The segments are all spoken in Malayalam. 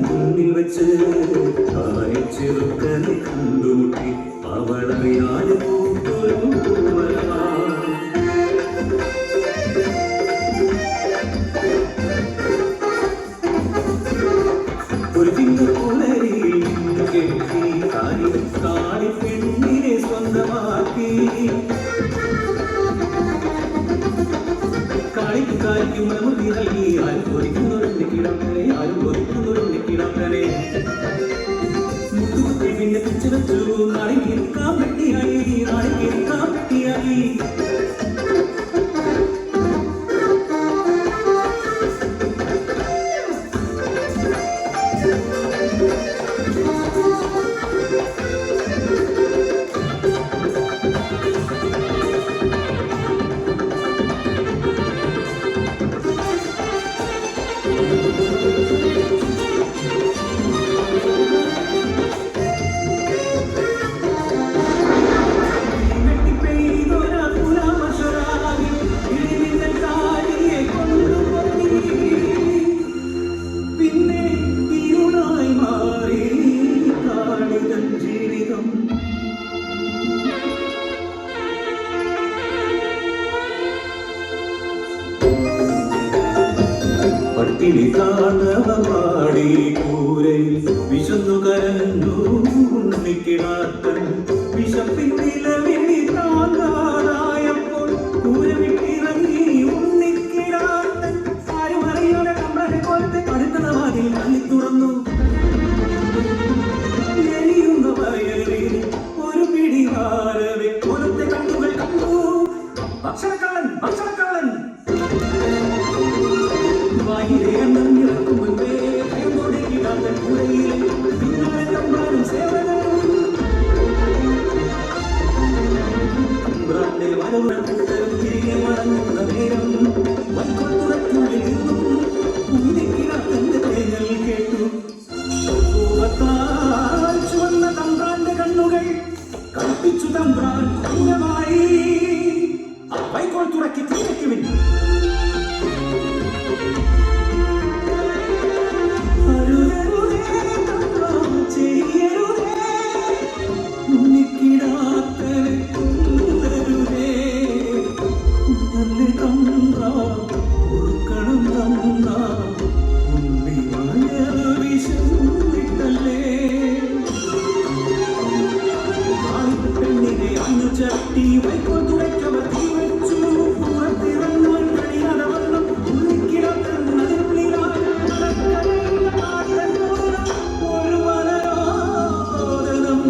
മുന്നിൽ വെച്ച് ചെറുക്കനെ കണ്ടുമുട്ടി അവളറിയാതെ ഒരു തിങ്കുലരിയിൽ കെട്ടി കാളി പെണ്ണിനെ സ്വന്തമാക്കി കളിക്കും നമുക്ക് നൽകി ആരും ഒരിക്കുന്നൊരു കിടക്കനെ ആരും ഒരിക്കുന്നൊരു കിടക്കനെ മുട്ടുകുത്തി പിന്നെ തിരിച്ചു വെച്ചു നാളിക്കാൻ പറ്റിയായി പട്ടിണി താണ്ഡവമാടി കൂരയിൽ വിശന്നു കരഞ്ഞു ഉണ്ണിക്കിടാത്തൻ വിശപ്പിൻ നിലവിളി താങ്ങാതായപ്പോൾ കൂര വിട്ടിറങ്ങി ഉണ്ണിക്കിടാത്തൻ ആരും അറിയാതെ കമ്പ്രനെ പോലത്തെ അടുത്ത വാതിൽ തള്ളി തുറന്നു എരിയുന്ന വയറിൽ ഒരു പിടി വാരവെ പോലത്തെ കണ്ണുകൾ കണ്ടു ഭക്ഷണക്കാളൻ തിരികെ മടങ്ങുന്ന നേരം വൈകൊണ്ടുറക്കുള്ളിൽ നിന്നും ഉണ്ണിക്കിടാത്തന്റെ തേങ്ങൽ കേട്ടു ചുവന്ന തമ്പ്രാന്റെ കണ്ണുകൾ കൽപ്പിച്ചു തമ്പ്രാൻ ക്രൂരമായി വൈക്കോൽ തുറക്കി തീരയ്ക്ക് വേണ്ടി ചട്ടി വൈക്കോൽ തുറയ്ക്കവർ തീ വെച്ചു പുറത്തിറങ്ങുവാൻ കഴിയാതെ വണ്ണം ഉണ്ണിക്കിടാത്തൻ ഒരു വനരോദനം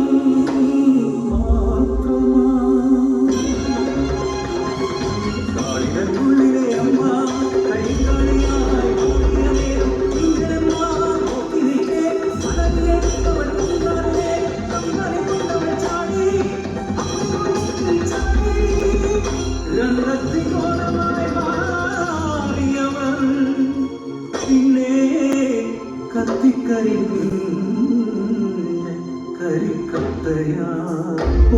മാത്രമാളിടക്കുള്ളിലെ അമ്മ കൈകളിയായി കരിക്കത്തയാ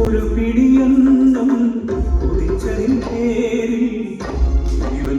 ഒരു പിടിയന്നം കുതിച്ചതിൻ പേരിൽ ഇവൻ